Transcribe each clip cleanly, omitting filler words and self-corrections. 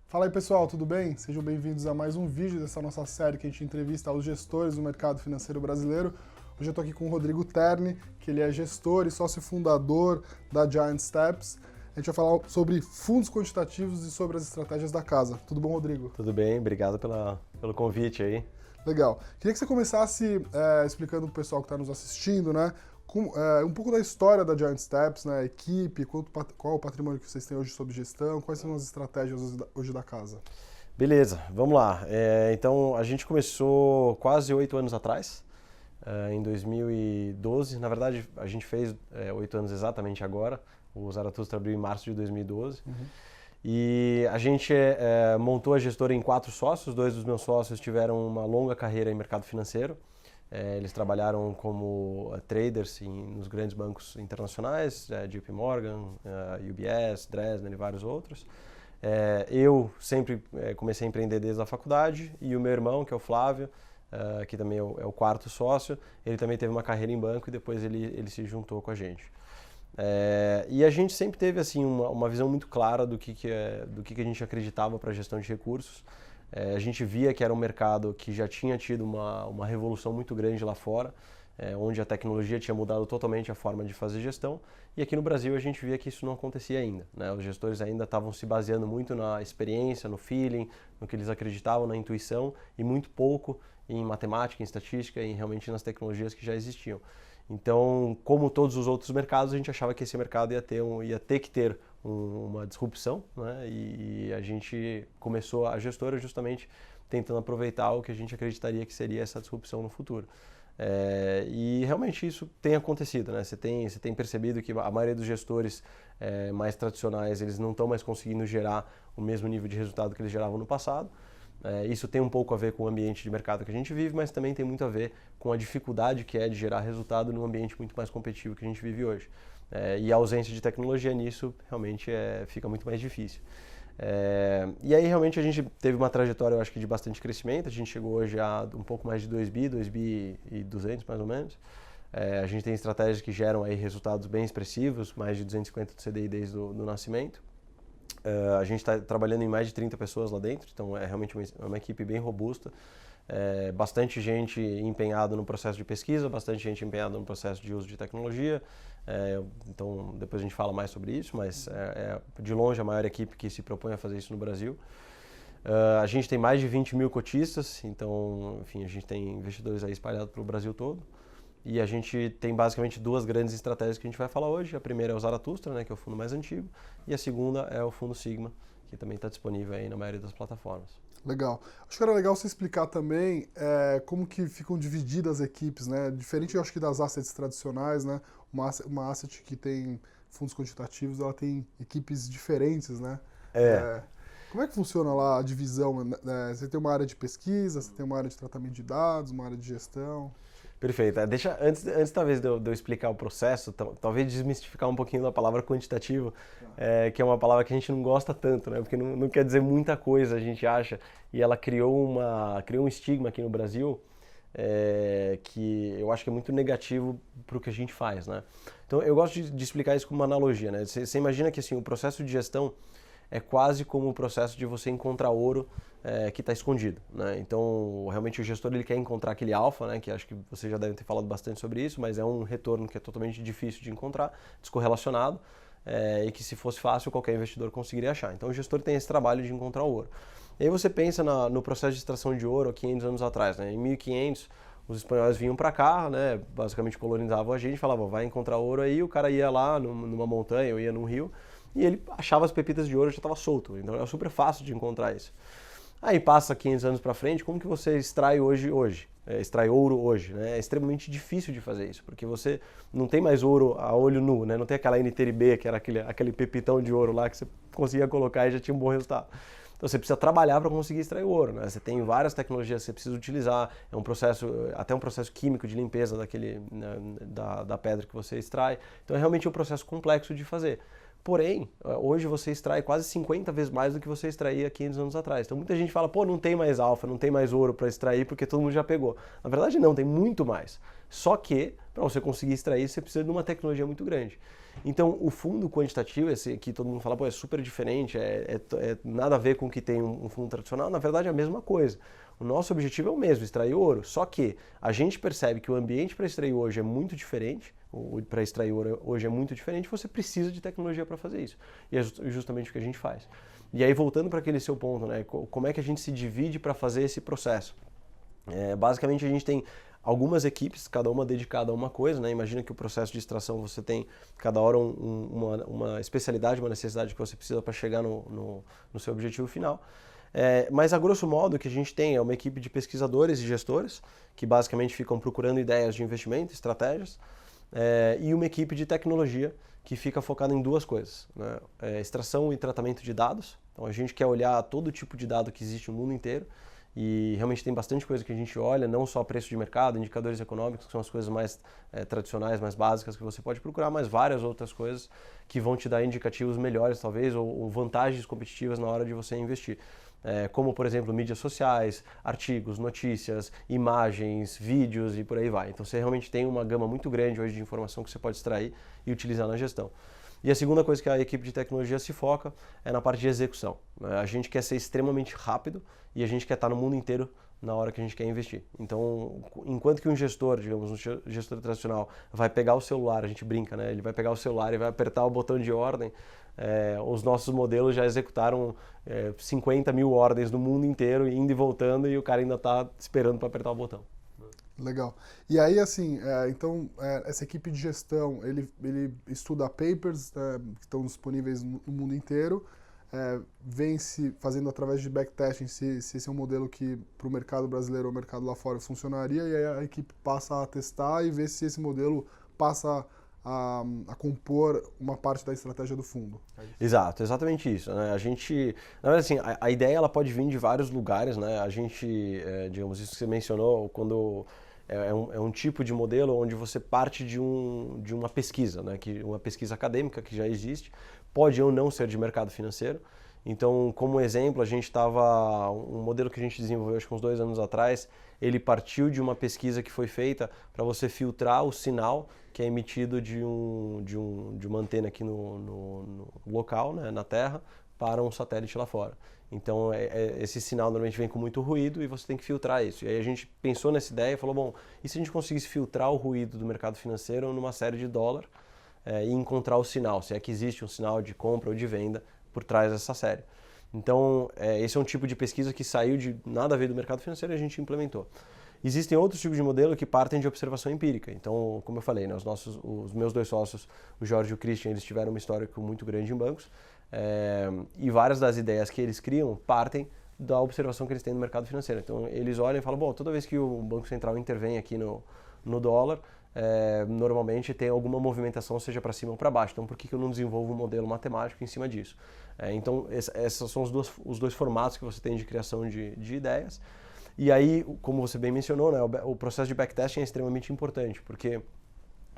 Fala aí pessoal, tudo bem? Sejam bem-vindos a mais um vídeo dessa nossa série que a gente entrevista os gestores do mercado financeiro brasileiro. Hoje eu estou aqui com o Rodrigo Terni, que ele é gestor e sócio fundador da Giant Steps. A gente vai falar sobre fundos quantitativos e sobre as estratégias da casa. Tudo bom, Rodrigo? Tudo bem, obrigado pelo convite aí. Legal. Queria que você começasse explicando para o pessoal que está nos assistindo, né, um pouco da história da Giant Steps, né, a equipe, qual o patrimônio que vocês têm hoje sob gestão, quais são as estratégias hoje da casa. Beleza, vamos lá. Então, a gente começou quase 8 anos atrás, em 2012. Na verdade, a gente fez 8 anos exatamente agora. O Zaratustra abriu em março de 2012. E a gente montou a gestora em 4 sócios. 2 dos meus sócios tiveram uma longa carreira em mercado financeiro. Eles trabalharam como traders nos grandes bancos internacionais, JP Morgan, UBS, Dresdner e vários outros. Eu sempre comecei a empreender desde a faculdade, e o meu irmão, que é o Flávio, que também é o quarto sócio, ele também teve uma carreira em banco e depois ele se juntou com a gente. E a gente sempre teve assim, uma visão muito clara do que a gente acreditava para a gestão de recursos. A gente via que era um mercado que já tinha tido uma revolução muito grande lá fora, onde a tecnologia tinha mudado totalmente a forma de fazer gestão, e aqui no Brasil a gente via que isso não acontecia ainda, né? Os gestores ainda estavam se baseando muito na experiência, no feeling, no que eles acreditavam, na intuição, e muito pouco em matemática, em estatística e realmente nas tecnologias que já existiam. Então, como todos os outros mercados, a gente achava que esse mercado ia ter que ter uma disrupção, né? E a gente começou a gestora justamente tentando aproveitar o que a gente acreditaria que seria essa disrupção no futuro. E realmente isso tem acontecido, né? Você tem percebido que a maioria dos gestores mais tradicionais, eles não estão mais conseguindo gerar o mesmo nível de resultado que eles geravam no passado. Isso tem um pouco a ver com o ambiente de mercado que a gente vive, mas também tem muito a ver com a dificuldade que é de gerar resultado num ambiente muito mais competitivo que a gente vive hoje. E a ausência de tecnologia nisso realmente fica muito mais difícil. E aí realmente a gente teve uma trajetória, eu acho que de bastante crescimento. A gente chegou hoje a um pouco mais de 2 bi e 200 mais ou menos. A gente tem estratégias que geram aí resultados bem expressivos, mais de 250 de CDI desde o nascimento. A gente está trabalhando em mais de 30 pessoas lá dentro, então é realmente uma equipe bem robusta. Bastante gente empenhada no processo de pesquisa, bastante gente empenhada no processo de uso de tecnologia. Então depois a gente fala mais sobre isso, mas é de longe a maior equipe que se propõe a fazer isso no Brasil. A gente tem mais de 20 mil cotistas, então enfim, a gente tem investidores aí espalhados pelo Brasil todo. E a gente tem basicamente 2 grandes estratégias que a gente vai falar hoje. A primeira é o Zaratustra, né, que é o fundo mais antigo, e a segunda é o fundo Sigma, que também está disponível aí na maioria das plataformas. Legal. Acho que era legal você explicar também como que ficam divididas as equipes, né? Diferente, eu acho que das assets tradicionais, né? Uma asset que tem fundos quantitativos, ela tem equipes diferentes, né? Como é que funciona lá a divisão, né? Você tem uma área de pesquisa, você tem uma área de tratamento de dados, uma área de gestão. Perfeito. Antes talvez de eu explicar o processo, talvez desmistificar um pouquinho da palavra quantitativo, que é uma palavra que a gente não gosta tanto, né? Porque não quer dizer muita coisa, a gente acha, e ela criou um estigma aqui no Brasil que eu acho que é muito negativo para o que a gente faz, né? Então eu gosto de explicar isso como uma analogia, né? Você imagina que assim, o processo de gestão é quase como o processo de você encontrar ouro que está escondido, né? Então, realmente o gestor ele quer encontrar aquele alfa, né? Que acho que você já deve ter falado bastante sobre isso, mas é um retorno que é totalmente difícil de encontrar, descorrelacionado, e que se fosse fácil qualquer investidor conseguiria achar. Então, o gestor tem esse trabalho de encontrar o ouro. E aí você pensa no processo de extração de ouro há 500 anos atrás, né? Em 1500, os espanhóis vinham para cá, né? Basicamente colonizavam a gente, falavam, vai encontrar ouro aí, o cara ia lá numa montanha ou ia num rio, e ele achava as pepitas de ouro e já estava solto. Então, era super fácil de encontrar isso. Aí passa 500 anos para frente, como que você extrai extrai ouro hoje, né? É extremamente difícil de fazer isso, porque você não tem mais ouro a olho nu, né? Não tem aquela NTRB, que era aquele pepitão de ouro lá que você conseguia colocar e já tinha um bom resultado. Então você precisa trabalhar para conseguir extrair o ouro, né? Você tem várias tecnologias que você precisa utilizar, até um processo químico de limpeza da pedra que você extrai. Então é realmente um processo complexo de fazer. Porém, hoje você extrai quase 50 vezes mais do que você extraía 500 anos atrás. Então muita gente fala, pô, não tem mais alfa, não tem mais ouro para extrair porque todo mundo já pegou. Na verdade não, tem muito mais. Só que, para você conseguir extrair, você precisa de uma tecnologia muito grande. Então, o fundo quantitativo, esse que todo mundo fala, pô, é super diferente, é nada a ver com o que tem um fundo tradicional, na verdade é a mesma coisa. O nosso objetivo é o mesmo, extrair ouro, só que a gente percebe que o ambiente para extrair hoje é muito diferente, para extrair ouro hoje é muito diferente, você precisa de tecnologia para fazer isso. E é justamente o que a gente faz. E aí, voltando para aquele seu ponto, né, como é que a gente se divide para fazer esse processo? Basicamente, a gente tem algumas equipes, cada uma dedicada a uma coisa, né? Imagina que o processo de extração você tem cada hora uma especialidade, uma necessidade que você precisa para chegar no seu objetivo final. Mas a grosso modo o que a gente tem é uma equipe de pesquisadores e gestores que basicamente ficam procurando ideias de investimento, estratégias, e uma equipe de tecnologia que fica focada em duas coisas, né? Extração e tratamento de dados. Então a gente quer olhar todo tipo de dado que existe no mundo inteiro. E realmente tem bastante coisa que a gente olha, não só preço de mercado, indicadores econômicos, que são as coisas mais tradicionais, mais básicas que você pode procurar, mas várias outras coisas que vão te dar indicativos melhores, talvez, ou vantagens competitivas na hora de você investir. Como, por exemplo, mídias sociais, artigos, notícias, imagens, vídeos e por aí vai. Então você realmente tem uma gama muito grande hoje de informação que você pode extrair e utilizar na gestão. E a segunda coisa que a equipe de tecnologia se foca é na parte de execução. A gente quer ser extremamente rápido e a gente quer estar no mundo inteiro na hora que a gente quer investir. Então, enquanto que um gestor, digamos, um gestor tradicional, vai pegar o celular, a gente brinca, né? Ele vai pegar o celular e vai apertar o botão de ordem, os nossos modelos já executaram 50 mil ordens do mundo inteiro, indo e voltando, e o cara ainda está esperando para apertar o botão. Legal. E aí, assim, então, essa equipe de gestão, ele estuda papers que estão disponíveis no mundo inteiro, vem se fazendo através de backtesting se esse é um modelo que para o mercado brasileiro ou mercado lá fora funcionaria, e aí a equipe passa a testar e ver se esse modelo passa a compor uma parte da estratégia do fundo. Exato, exatamente isso, né? A gente, na verdade, assim, a ideia ela pode vir de vários lugares, né? A gente, digamos, isso que você mencionou, quando é um tipo de modelo onde você parte de uma pesquisa, né? Uma pesquisa acadêmica que já existe, pode ou não ser de mercado financeiro. Então, como exemplo, a gente estava, um modelo que a gente desenvolveu acho que uns 2 anos atrás, ele partiu de uma pesquisa que foi feita para você filtrar o sinal que é emitido de uma antena aqui no local, né, na Terra, para um satélite lá fora. Então, esse sinal normalmente vem com muito ruído e você tem que filtrar isso. E aí a gente pensou nessa ideia e falou, bom, e se a gente conseguisse filtrar o ruído do mercado financeiro numa série de dólar e encontrar o sinal, se é que existe um sinal de compra ou de venda por trás dessa série. Então, esse é um tipo de pesquisa que saiu de nada a ver do mercado financeiro e a gente implementou. Existem outros tipos de modelo que partem de observação empírica. Então, como eu falei, né, os meus 2 sócios, o Jorge e o Christian, eles tiveram um histórico muito grande em bancos, e várias das ideias que eles criam partem da observação que eles têm no mercado financeiro. Então, eles olham e falam, bom, toda vez que o Banco Central intervém aqui no dólar, normalmente tem alguma movimentação, seja para cima ou para baixo. Então, por que eu não desenvolvo um modelo matemático em cima disso? Então, esses são os dois formatos que você tem de criação de ideias. E aí, como você bem mencionou, né, o processo de backtesting é extremamente importante, porque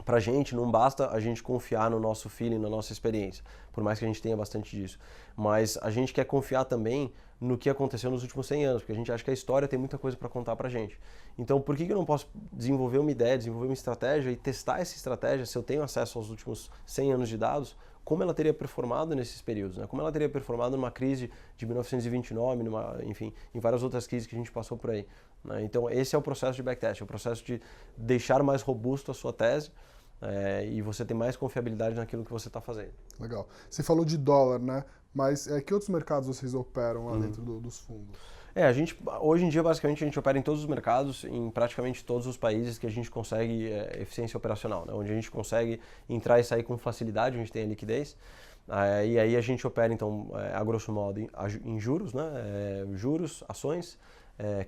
para a gente não basta a gente confiar no nosso feeling, na nossa experiência, por mais que a gente tenha bastante disso. Mas a gente quer confiar também no que aconteceu nos últimos 100 anos, porque a gente acha que a história tem muita coisa para contar para a gente. Então, por que eu não posso desenvolver uma ideia, desenvolver uma estratégia e testar essa estratégia, se eu tenho acesso aos últimos 100 anos de dados, como ela teria performado nesses períodos, né? Como ela teria performado numa crise de 1929, enfim, em várias outras crises que a gente passou por aí, né? Então, esse é o processo de backtest, é o processo de deixar mais robusto a sua tese e você ter mais confiabilidade naquilo que você está fazendo. Legal. Você falou de dólar, né? Mas que outros mercados vocês operam lá dentro dos fundos? Hoje em dia, basicamente, a gente opera em todos os mercados, em praticamente todos os países que a gente consegue eficiência operacional, né? Onde a gente consegue entrar e sair com facilidade, a gente tem a liquidez. E aí a gente opera, então, a grosso modo, em juros, né? Juros, ações,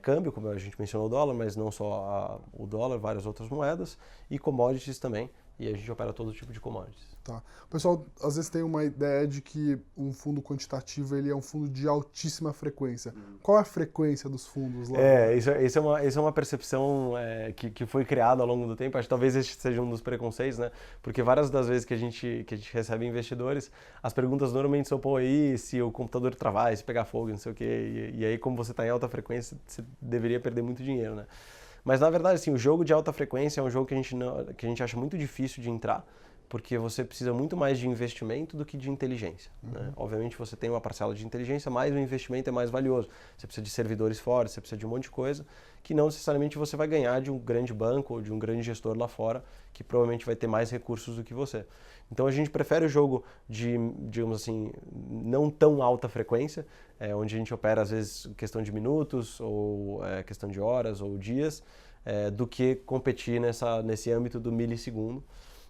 câmbio, como a gente mencionou o dólar, mas não só o dólar, várias outras moedas, e commodities também, e a gente opera todo tipo de commodities. Tá. O pessoal às vezes tem uma ideia de que um fundo quantitativo ele é um fundo de altíssima frequência. Qual é a frequência dos fundos lá? Isso é uma percepção que foi criada ao longo do tempo. Acho que talvez esse seja um dos preconceitos, né? Porque várias das vezes que a gente recebe investidores, as perguntas normalmente são, pô, e se o computador travar, se pegar fogo, não sei o quê, e aí como você está em alta frequência, você deveria perder muito dinheiro, né? Mas na verdade, assim, o jogo de alta frequência é um jogo que a gente acha muito difícil de entrar, porque você precisa muito mais de investimento do que de inteligência. Né? Obviamente você tem uma parcela de inteligência, mas o investimento é mais valioso. Você precisa de servidores fortes, você precisa de um monte de coisa que não necessariamente você vai ganhar de um grande banco ou de um grande gestor lá fora, que provavelmente vai ter mais recursos do que você. Então a gente prefere o jogo de, digamos assim, não tão alta frequência, onde a gente opera às vezes questão de minutos, ou questão de horas ou dias, do que competir nesse âmbito do milissegundo.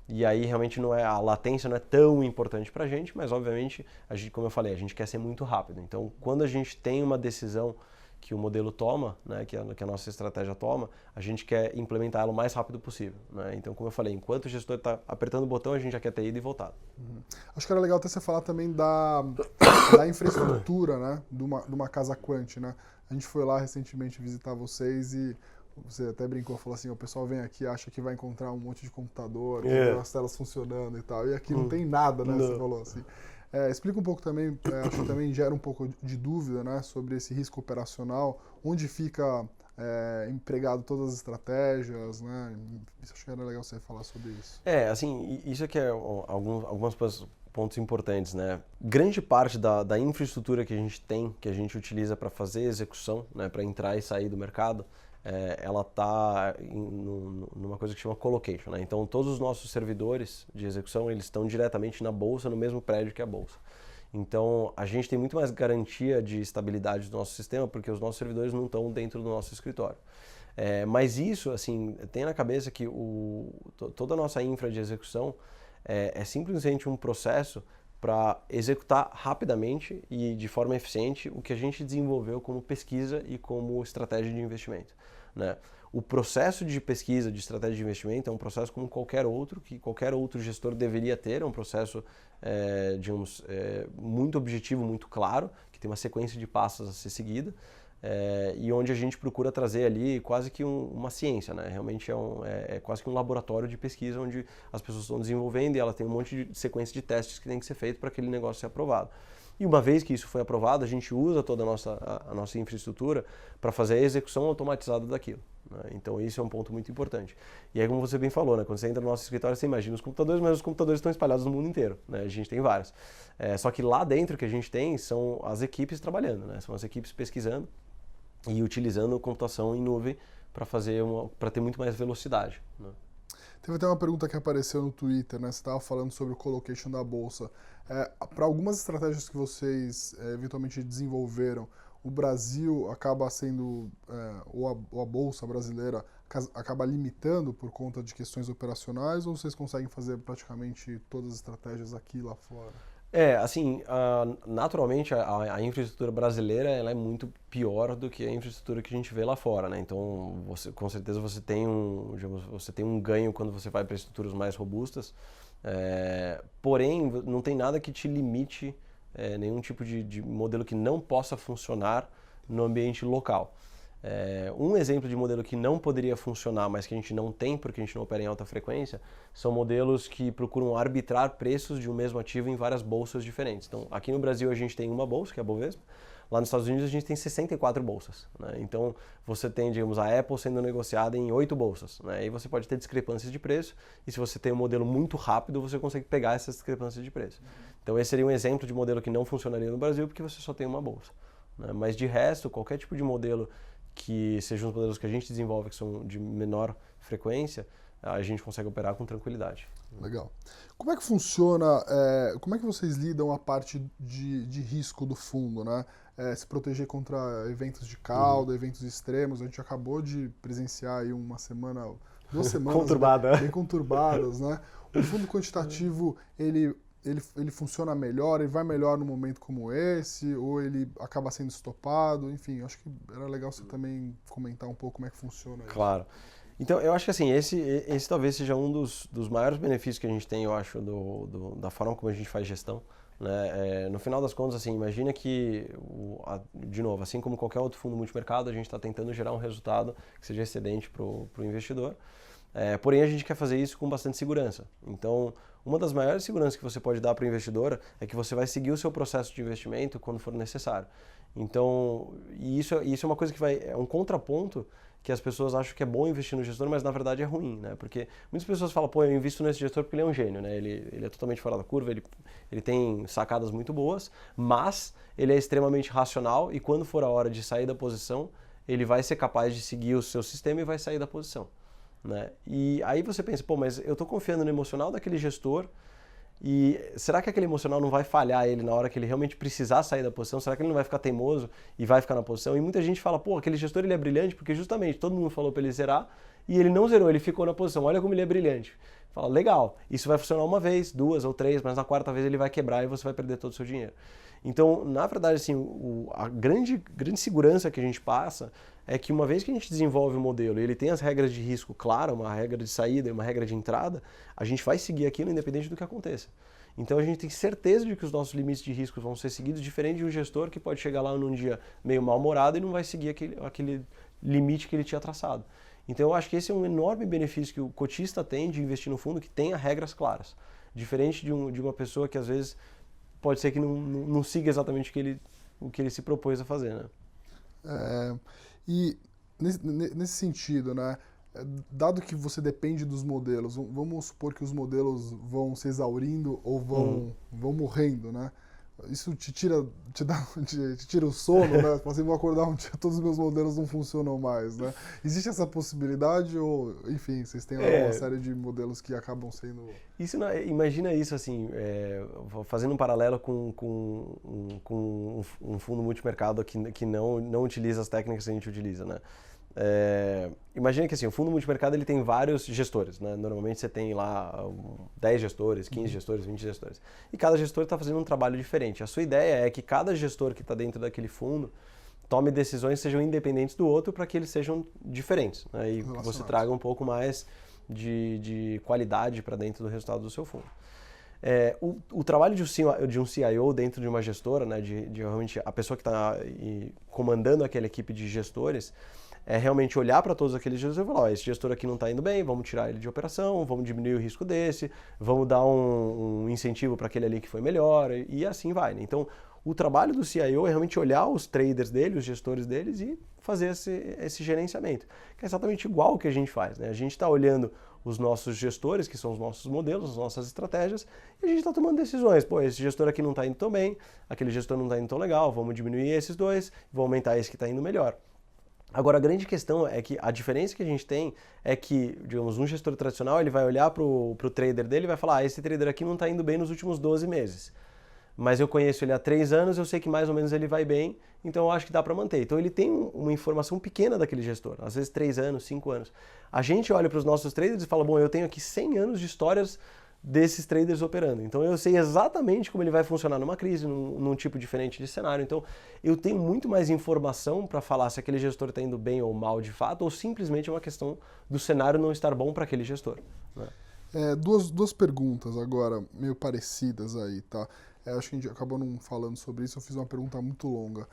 E aí realmente a latência não é tão importante para a gente, mas obviamente, como eu falei, a gente quer ser muito rápido. Então, quando a gente tem uma decisão que o modelo toma, né, que a nossa estratégia toma, a gente quer implementar ela o mais rápido possível. Né? Então, como eu falei, enquanto o gestor está apertando o botão, a gente já quer ter ido e voltado. Acho que era legal até você falar também da infraestrutura, né, de uma casa Quant, né? A gente foi lá recentemente visitar vocês e você até brincou, falou assim, o pessoal vem aqui, acha que vai encontrar um monte de computador, as telas funcionando e tal, e aqui não tem nada, né, você falou assim. Explica um pouco também, acho que também gera um pouco de dúvida, né, sobre esse risco operacional, onde fica empregado todas as estratégias, né, acho que era legal você falar sobre isso. Assim, isso aqui é alguns pontos importantes, né? Grande parte da infraestrutura que a gente tem, que a gente utiliza para fazer execução, né, para entrar e sair do mercado, ela está numa coisa que chama colocation, né? Então todos os nossos servidores de execução eles estão diretamente na bolsa, no mesmo prédio que a bolsa. Então a gente tem muito mais garantia de estabilidade do nosso sistema porque os nossos servidores não estão dentro do nosso escritório. Mas isso, assim, tenha na cabeça que toda a nossa infra de execução é simplesmente um processo para executar rapidamente e de forma eficiente o que a gente desenvolveu como pesquisa e como estratégia de investimento. Né? O processo de pesquisa, de estratégia de investimento é um processo como qualquer outro, que qualquer outro gestor deveria ter, é um processo, digamos, muito objetivo, muito claro, que tem uma sequência de passos a ser seguida, e onde a gente procura trazer ali quase que uma ciência, né? Realmente é quase que um laboratório de pesquisa onde as pessoas estão desenvolvendo e ela tem um monte de sequência de testes que tem que ser feito para aquele negócio ser aprovado. E uma vez que isso foi aprovado, a gente usa toda a nossa infraestrutura para fazer a execução automatizada daquilo. Né? Então isso é um ponto muito importante. E aí, como você bem falou, né? Quando você entra no nosso escritório, você imagina os computadores, mas os computadores estão espalhados no mundo inteiro. Né? A gente tem vários. Só que lá dentro que a gente tem são as equipes trabalhando, né? São as equipes pesquisando e utilizando computação em nuvem para ter muito mais velocidade. Né? Teve até uma pergunta que apareceu no Twitter, né? Você estava falando sobre o colocation da bolsa. Para algumas estratégias que vocês eventualmente desenvolveram, o Brasil acaba sendo, ou a bolsa brasileira acaba limitando por conta de questões operacionais, ou vocês conseguem fazer praticamente todas as estratégias aqui e lá fora? Assim, naturalmente a infraestrutura brasileira ela é muito pior do que a infraestrutura que a gente vê lá fora, né? Então, com certeza você tem um ganho quando você vai para estruturas mais robustas, porém não tem nada que te limite nenhum tipo de modelo que não possa funcionar no ambiente local. Um exemplo de modelo que não poderia funcionar, mas que a gente não tem porque a gente não opera em alta frequência, são modelos que procuram arbitrar preços de um mesmo ativo em várias bolsas diferentes. Então, aqui no Brasil a gente tem uma bolsa, que é a Bovespa, lá nos Estados Unidos a gente tem 64 bolsas. Né? Então, você tem, digamos, a Apple sendo negociada em 8 bolsas. Né? E você pode ter discrepâncias de preço, e se você tem um modelo muito rápido, você consegue pegar essas discrepâncias de preço. Então, esse seria um exemplo de modelo que não funcionaria no Brasil, porque você só tem uma bolsa. Né? Mas de resto, qualquer tipo de modelo que sejam os modelos que a gente desenvolve, que são de menor frequência, a gente consegue operar com tranquilidade. Legal. Como é que funciona, como é que vocês lidam a parte de risco do fundo, né? Se proteger contra eventos de cauda, eventos extremos. A gente acabou de presenciar aí duas semanas bem conturbadas, né? O fundo quantitativo, ele funciona melhor, ele vai melhor num momento como esse, ou ele acaba sendo estopado, enfim, acho que era legal você também comentar um pouco como é que funciona isso. Claro. Então, eu acho que assim, esse talvez seja um dos maiores benefícios que a gente tem, eu acho, da forma como a gente faz gestão. Né? No final das contas, assim, imagina que, de novo, assim como qualquer outro fundo multimercado, a gente está tentando gerar um resultado que seja excedente para o investidor. Porém, a gente quer fazer isso com bastante segurança. Então, uma das maiores seguranças que você pode dar para o investidor é que você vai seguir o seu processo de investimento quando for necessário. Então, isso é uma coisa que é um contraponto que as pessoas acham que é bom investir no gestor, mas na verdade é ruim, né? Porque muitas pessoas falam, pô, eu invisto nesse gestor porque ele é um gênio, né? Ele é totalmente fora da curva, ele tem sacadas muito boas, mas ele é extremamente racional e quando for a hora de sair da posição, ele vai ser capaz de seguir o seu sistema e vai sair da posição, né? E aí você pensa, pô, mas eu estou confiando no emocional daquele gestor e será que aquele emocional não vai falhar ele na hora que ele realmente precisar sair da posição? Será que ele não vai ficar teimoso e vai ficar na posição? E muita gente fala, pô, aquele gestor ele é brilhante porque justamente todo mundo falou para ele zerar e ele não zerou, ele ficou na posição. Olha como ele é brilhante. Fala, legal, isso vai funcionar uma vez, duas ou três, mas na quarta vez ele vai quebrar e você vai perder todo o seu dinheiro. Então, na verdade, assim, a grande segurança que a gente passa é que uma vez que a gente desenvolve o modelo e ele tem as regras de risco claras, uma regra de saída e uma regra de entrada, a gente vai seguir aquilo independente do que aconteça. Então a gente tem certeza de que os nossos limites de risco vão ser seguidos, diferente de um gestor que pode chegar lá num dia meio mal-humorado e não vai seguir aquele limite que ele tinha traçado. Então eu acho que esse é um enorme benefício que o cotista tem de investir no fundo que tenha regras claras. Diferente de uma pessoa que às vezes pode ser que não siga exatamente o que ele se propôs a fazer, né? E nesse sentido, né, dado que você depende dos modelos, vamos supor que os modelos vão se exaurindo ou vão morrendo, né? Isso te tira o sono, né? Você fala assim, vou acordar um dia, todos os meus modelos não funcionam mais, né? Existe essa possibilidade ou, enfim, vocês têm uma série de modelos que acabam sendo... Imagina isso assim, fazendo um paralelo com um fundo multimercado que não utiliza as técnicas que a gente utiliza, né? Imagina que assim, o fundo multimercado ele tem vários gestores, né? Normalmente você tem lá 10 gestores, 15 gestores, 20 gestores. E cada gestor está fazendo um trabalho diferente. A sua ideia é que cada gestor que está dentro daquele fundo tome decisões que sejam independentes do outro para que eles sejam diferentes, né? E que você traga um pouco mais de qualidade para dentro do resultado do seu fundo. O trabalho de um CIO dentro de uma gestora, né? de realmente a pessoa que está comandando aquela equipe de gestores, é realmente olhar para todos aqueles gestores e falar, esse gestor aqui não está indo bem, vamos tirar ele de operação, vamos diminuir o risco desse, vamos dar um incentivo para aquele ali que foi melhor, e assim vai, né? Então, o trabalho do CIO é realmente olhar os traders dele, os gestores deles e fazer esse gerenciamento, que é exatamente igual o que a gente faz, né? A gente está olhando os nossos gestores, que são os nossos modelos, as nossas estratégias, e a gente está tomando decisões. Pô, esse gestor aqui não está indo tão bem, aquele gestor não está indo tão legal, vamos diminuir esses dois, vamos aumentar esse que está indo melhor. Agora, a grande questão é que a diferença que a gente tem é que, digamos, um gestor tradicional ele vai olhar para o trader dele e vai falar, esse trader aqui não está indo bem nos últimos 12 meses. Mas eu conheço ele há 3 anos, eu sei que mais ou menos ele vai bem, então eu acho que dá para manter. Então ele tem uma informação pequena daquele gestor, às vezes 3 anos, 5 anos. A gente olha para os nossos traders e fala, bom, eu tenho aqui 100 anos de histórias desses traders operando. Então eu sei exatamente como ele vai funcionar numa crise, num tipo diferente de cenário. Então eu tenho muito mais informação para falar se aquele gestor está indo bem ou mal de fato, ou simplesmente é uma questão do cenário não estar bom para aquele gestor, né? Duas perguntas agora, meio parecidas aí, tá? Acho que a gente acabou não falando sobre isso, eu fiz uma pergunta muito longa.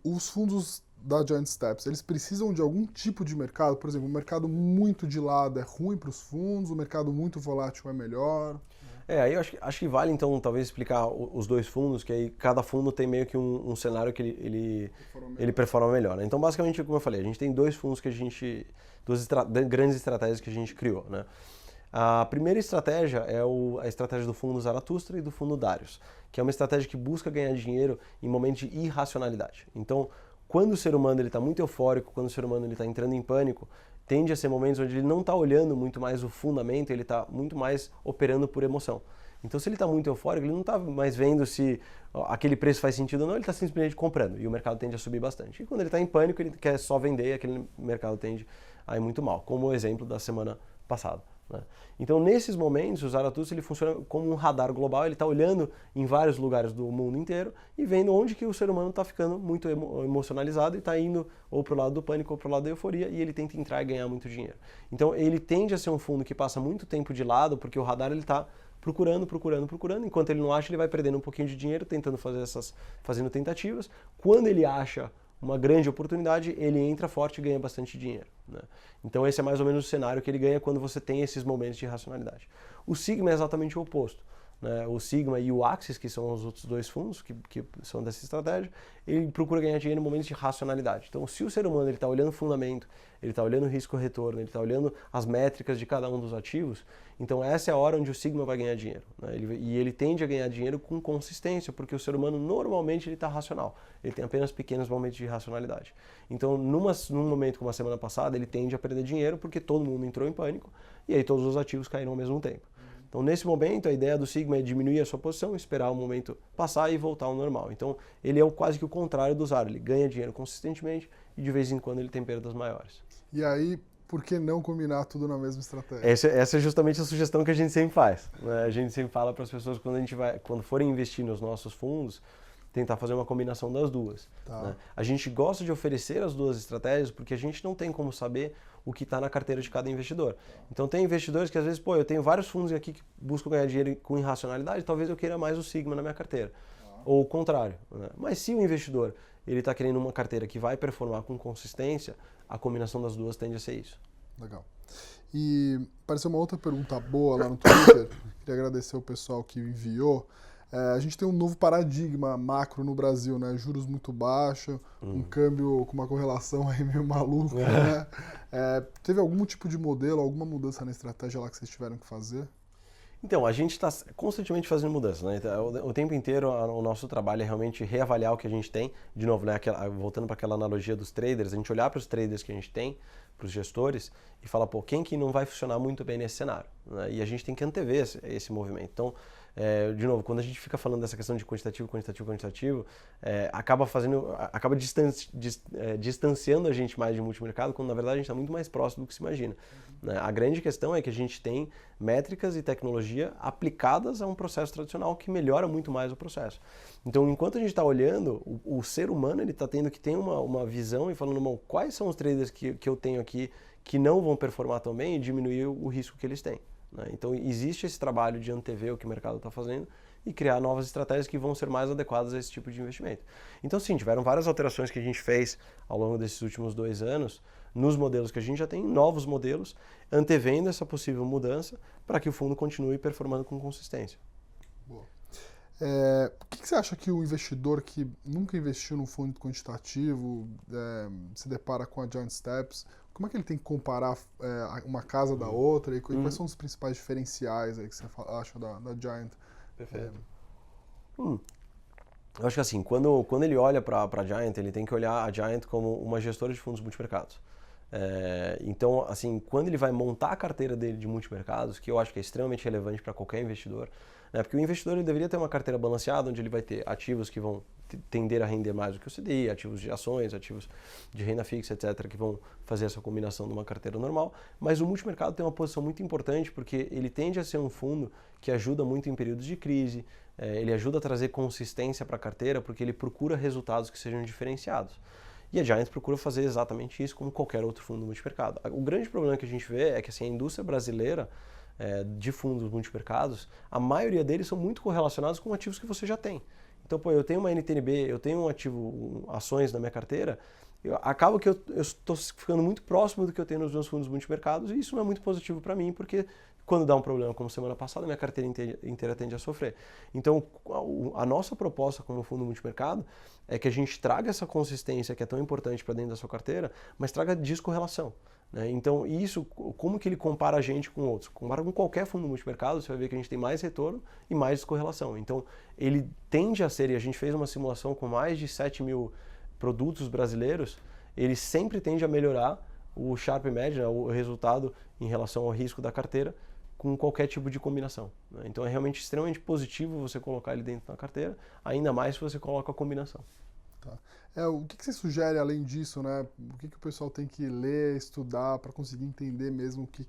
Os fundos da Giant Steps, eles precisam de algum tipo de mercado? Por exemplo, um mercado muito de lado é ruim para os fundos, um mercado muito volátil é melhor? Aí eu acho que vale então talvez explicar os dois fundos, que aí cada fundo tem meio que um cenário que ele performa melhor, né? Então basicamente, como eu falei, a gente tem dois fundos que duas grandes estratégias que a gente criou, né? A primeira estratégia é a estratégia do fundo Zaratustra e do fundo Darius, que é uma estratégia que busca ganhar dinheiro em momentos de irracionalidade. Então, quando o ser humano está muito eufórico, quando o ser humano está entrando em pânico, tende a ser momentos onde ele não está olhando muito mais o fundamento, ele está muito mais operando por emoção. Então, se ele está muito eufórico, ele não está mais vendo se aquele preço faz sentido ou não, ele está simplesmente comprando e o mercado tende a subir bastante. E quando ele está em pânico, ele quer só vender e aquele mercado tende a ir muito mal, como o exemplo da semana passada, né? Então, nesses momentos, o Zaratustra ele funciona como um radar global, ele está olhando em vários lugares do mundo inteiro e vendo onde que o ser humano está ficando muito emocionalizado e está indo ou para o lado do pânico ou para o lado da euforia e ele tenta entrar e ganhar muito dinheiro. Então, ele tende a ser um fundo que passa muito tempo de lado porque o radar ele está procurando, enquanto ele não acha, ele vai perdendo um pouquinho de dinheiro tentando fazendo tentativas. Quando ele acha uma grande oportunidade, ele entra forte e ganha bastante dinheiro, né? Então esse é mais ou menos o cenário que ele ganha quando você tem esses momentos de irracionalidade. O Sigma é exatamente o oposto. né, o Sigma e o Axis, que são os outros dois fundos que são dessa estratégia, ele procura ganhar dinheiro em momentos de racionalidade. Então, se o ser humano está olhando o fundamento, ele está olhando o risco-retorno, ele está olhando as métricas de cada um dos ativos, então essa é a hora onde o Sigma vai ganhar dinheiro. Né? E ele tende a ganhar dinheiro com consistência, porque o ser humano normalmente ele está racional, ele tem apenas pequenos momentos de irracionalidade. Então, num momento como a semana passada, ele tende a perder dinheiro porque todo mundo entrou em pânico e aí todos os ativos caíram ao mesmo tempo. Então, nesse momento, a ideia do Sigma é diminuir a sua posição, esperar o momento passar e voltar ao normal. Então, ele é quase que o contrário do Zara. Ele ganha dinheiro consistentemente e, de vez em quando, ele tem perdas maiores. E aí, por que não combinar tudo na mesma estratégia? Essa é justamente a sugestão que a gente sempre faz. Né? A gente sempre fala para as pessoas, quando forem investir nos nossos fundos, tentar fazer uma combinação das duas. Tá. Né? A gente gosta de oferecer as duas estratégias porque a gente não tem como saber o que está na carteira de cada investidor. Então tem investidores que às vezes, eu tenho vários fundos aqui que buscam ganhar dinheiro com irracionalidade, talvez eu queira mais o Sigma na minha carteira. Ou o contrário. Né? Mas se o investidor ele está querendo uma carteira que vai performar com consistência, a combinação das duas tende a ser isso. Legal. E apareceu uma outra pergunta boa lá no Twitter, queria agradecer o pessoal que enviou. A gente tem um novo paradigma macro no Brasil, né? Juros muito baixos, um câmbio com uma correlação aí meio maluca, né? Teve algum tipo de modelo, alguma mudança na estratégia lá que vocês tiveram que fazer? Então, a gente está constantemente fazendo mudanças, né? Então, o tempo inteiro o nosso trabalho é realmente reavaliar o que a gente tem. De novo, né? Voltando para aquela analogia dos traders, a gente olhar para os traders que a gente tem, para os gestores, e falar, quem que não vai funcionar muito bem nesse cenário? Né? E a gente tem que antever esse movimento. Então, de novo, quando a gente fica falando dessa questão de quantitativo, acaba distanciando a gente mais de multimercado, quando na verdade a gente está muito mais próximo do que se imagina. Né? A grande questão é que a gente tem métricas e tecnologia aplicadas a um processo tradicional que melhora muito mais o processo. Então, enquanto a gente está olhando, o ser humano ele está tendo que ter uma visão e falando, quais são os traders que eu tenho aqui que não vão performar tão bem e diminuir o risco que eles têm. Então, existe esse trabalho de antever o que o mercado está fazendo e criar novas estratégias que vão ser mais adequadas a esse tipo de investimento. Então, sim, tiveram várias alterações que a gente fez ao longo desses últimos 2 anos nos modelos que a gente já tem, novos modelos, antevendo essa possível mudança para que o fundo continue performando com consistência. Boa. O que você acha que o investidor que nunca investiu num fundo quantitativo se depara com a Giant Steps? Como é que ele tem que comparar uma casa da outra e quais são os principais diferenciais aí que você acha da Giant? Perfeito. Eu acho que assim, quando ele olha para a Giant, ele tem que olhar a Giant como uma gestora de fundos multimercados. Então, assim, quando ele vai montar a carteira dele de multimercados, que eu acho que é extremamente relevante para qualquer investidor, né? Porque o investidor ele deveria ter uma carteira balanceada, onde ele vai ter ativos que vão tender a render mais do que o CDI, ativos de ações, ativos de renda fixa, etc., que vão fazer essa combinação de uma carteira normal. Mas o multimercado tem uma posição muito importante, porque ele tende a ser um fundo que ajuda muito em períodos de crise, ele ajuda a trazer consistência para a carteira, porque ele procura resultados que sejam diferenciados. E a Giant procura fazer exatamente isso como qualquer outro fundo multimercado. O grande problema que a gente vê é que assim, a indústria brasileira de fundos multimercados, a maioria deles são muito correlacionados com ativos que você já tem. Então, eu tenho uma NTNB, eu tenho um ativo, ações na minha carteira, acaba que eu estou ficando muito próximo do que eu tenho nos meus fundos multimercados e isso não é muito positivo para mim, porque quando dá um problema como semana passada, minha carteira inteira tende a sofrer. Então, a nossa proposta como fundo multimercado é que a gente traga essa consistência que é tão importante para dentro da sua carteira, mas traga descorrelação. Né? Então, isso, como que ele compara a gente com outros? Compara com qualquer fundo multimercado, você vai ver que a gente tem mais retorno e mais descorrelação. Então, ele tende a ser, e a gente fez uma simulação com mais de 7 mil produtos brasileiros, ele sempre tende a melhorar o Sharpe médio, né, o resultado em relação ao risco da carteira, com qualquer tipo de combinação. Né? Então é realmente extremamente positivo você colocar ele dentro da carteira, ainda mais se você coloca a combinação. Tá. O que você sugere além disso, né? O que o pessoal tem que ler, estudar para conseguir entender mesmo o que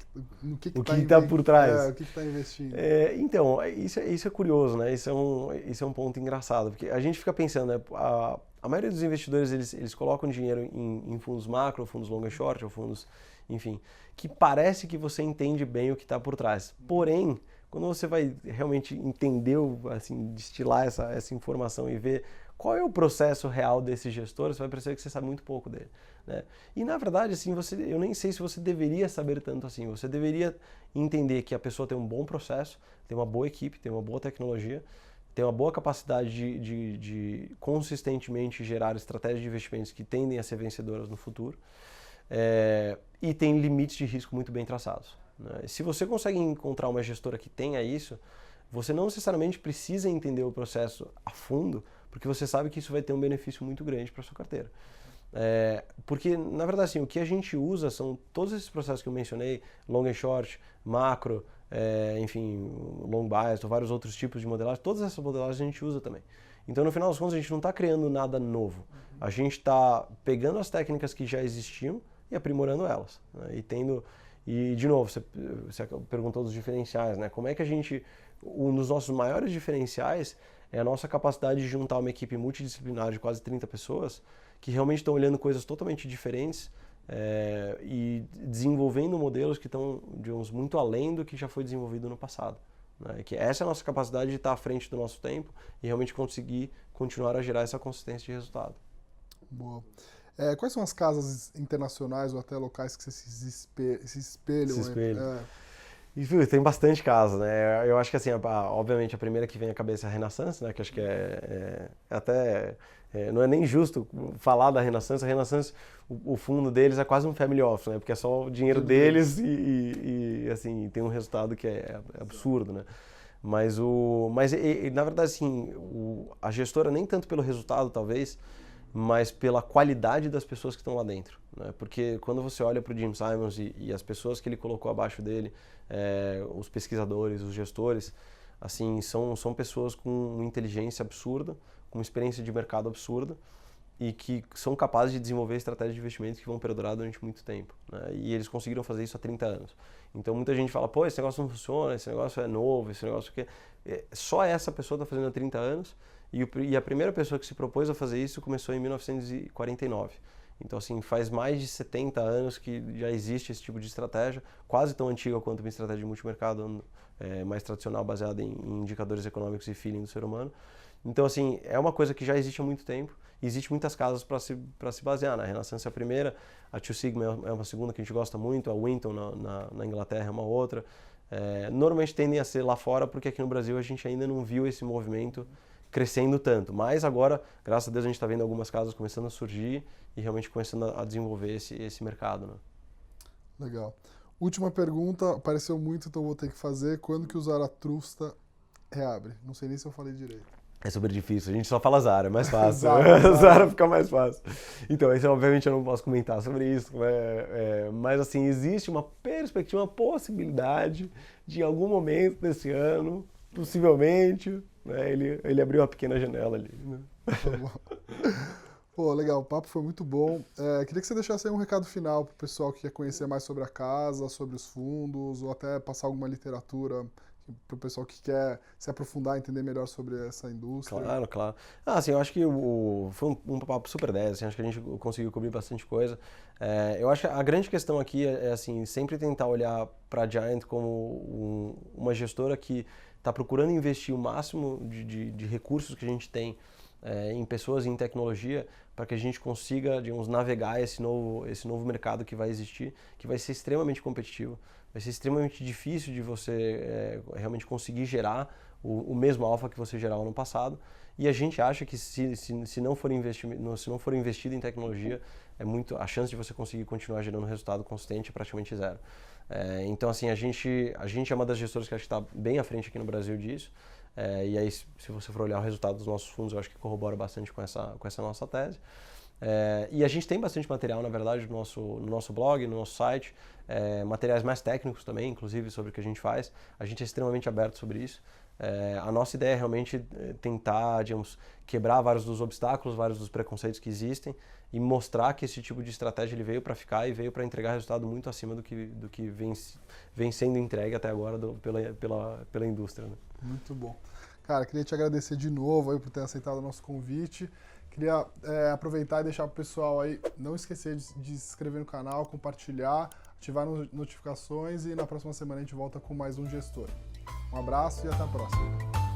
está por trás? O que está investindo? Então, isso é curioso, né? Isso é um ponto engraçado, porque a gente fica pensando, né? A maioria dos investidores, eles colocam dinheiro em fundos macro, fundos long and short, ou fundos, enfim, que parece que você entende bem o que está por trás. Porém, quando você vai realmente entender, assim, destilar essa informação e ver qual é o processo real desse gestor, você vai perceber que você sabe muito pouco dele, né? E na verdade, assim, eu nem sei se você deveria saber tanto assim. Você deveria entender que a pessoa tem um bom processo, tem uma boa equipe, tem uma boa tecnologia, tem uma boa capacidade de consistentemente gerar estratégias de investimentos que tendem a ser vencedoras no futuro, e tem limites de risco muito bem traçados, né? Se você consegue encontrar uma gestora que tenha isso, você não necessariamente precisa entender o processo a fundo, porque você sabe que isso vai ter um benefício muito grande para a sua carteira. Porque, na verdade, assim, o que a gente usa são todos esses processos que eu mencionei, long and short, macro, enfim, long bias, ou vários outros tipos de modelagem, todas essas modelagens a gente usa também. Então, no final das contas, a gente não está criando nada novo. A gente está pegando as técnicas que já existiam e aprimorando elas, né? E, de novo, você perguntou dos diferenciais, né? Como é que a gente... Um dos nossos maiores diferenciais é a nossa capacidade de juntar uma equipe multidisciplinar de quase 30 pessoas que realmente estão olhando coisas totalmente diferentes e desenvolvendo modelos que estão, digamos, muito além do que já foi desenvolvido no passado, né? Que essa é a nossa capacidade de estar à frente do nosso tempo e realmente conseguir continuar a gerar essa consistência de resultado. Boa. Quais são as casas internacionais ou até locais que você se espelham? Se espelham. E, tem bastante casa, né? Eu acho que, assim, obviamente, a primeira que vem à cabeça é a Renaissance, né? Que acho que não é nem justo falar da Renaissance. A Renaissance, o fundo deles é quase um family office, né? Porque é só o dinheiro deles e assim, tem um resultado que é absurdo, né? Mas, na verdade, assim, a gestora, nem tanto pelo resultado, talvez, mas pela qualidade das pessoas que estão lá dentro, né? Porque quando você olha para o Jim Simons e as pessoas que ele colocou abaixo dele, os pesquisadores, os gestores, assim, são pessoas com uma inteligência absurda, com uma experiência de mercado absurda e que são capazes de desenvolver estratégias de investimentos que vão perdurar durante muito tempo, né? E eles conseguiram fazer isso há 30 anos. Então muita gente fala, pô, esse negócio não funciona, esse negócio é novo, esse negócio que... Só essa pessoa está fazendo há 30 anos e a primeira pessoa que se propôs a fazer isso começou em 1949. Então, assim, faz mais de 70 anos que já existe esse tipo de estratégia, quase tão antiga quanto uma estratégia de multimercado mais tradicional, baseada em indicadores econômicos e feeling do ser humano. Então, assim, é uma coisa que já existe há muito tempo, e existe muitas casas para se basear, né? A Renaissance é a primeira, a Two Sigma é uma segunda que a gente gosta muito, a Winton na Inglaterra é uma outra. Normalmente tendem a ser lá fora, porque aqui no Brasil a gente ainda não viu esse movimento crescendo tanto, mas agora, graças a Deus, a gente está vendo algumas casas começando a surgir e realmente começando a desenvolver esse mercado, né? Legal. Última pergunta, apareceu muito, então vou ter que fazer. Quando que o Zaratustra reabre? Não sei nem se eu falei direito. É super difícil, a gente só fala Zara, é mais fácil. Zara. Zara fica mais fácil. Então, isso, obviamente eu não posso comentar sobre isso, mas assim, existe uma perspectiva, uma possibilidade de em algum momento desse ano, possivelmente, né, ele abriu uma pequena janela ali, né? Tá bom. Pô, legal, o papo foi muito bom. Queria que você deixasse aí um recado final para o pessoal que quer conhecer mais sobre a casa, sobre os fundos, ou até passar alguma literatura para o pessoal que quer se aprofundar, entender melhor sobre essa indústria. Claro, claro. Assim, eu acho que foi um papo super 10, assim, acho que a gente conseguiu cobrir bastante coisa. Eu acho que a grande questão aqui assim, sempre tentar olhar para a Giant como uma gestora que está procurando investir o máximo de recursos que a gente tem em pessoas e em tecnologia para que a gente consiga, digamos, navegar esse novo mercado que vai existir, que vai ser extremamente competitivo, vai ser extremamente difícil de você realmente conseguir gerar o mesmo alfa que você gerava no passado, e a gente acha que se não for investido em tecnologia, a chance de você conseguir continuar gerando resultado consistente é praticamente zero. Então, assim, a gente é uma das gestoras que acho que está bem à frente aqui no Brasil disso. E aí, se você for olhar o resultado dos nossos fundos, eu acho que corrobora bastante com essa nossa tese. E a gente tem bastante material, na verdade, no nosso blog, no nosso site, materiais mais técnicos também, inclusive, sobre o que a gente faz. A gente é extremamente aberto sobre isso. A nossa ideia é realmente tentar, digamos, quebrar vários dos obstáculos, vários dos preconceitos que existem e mostrar que esse tipo de estratégia ele veio para ficar e veio para entregar resultado muito acima do que vem sendo entregue até agora pela indústria, né? Muito bom. Cara, queria te agradecer de novo aí por ter aceitado o nosso convite. Queria aproveitar e deixar para o pessoal aí não esquecer de se inscrever no canal, compartilhar, ativar notificações e na próxima semana a gente volta com mais um gestor. Um abraço e até a próxima.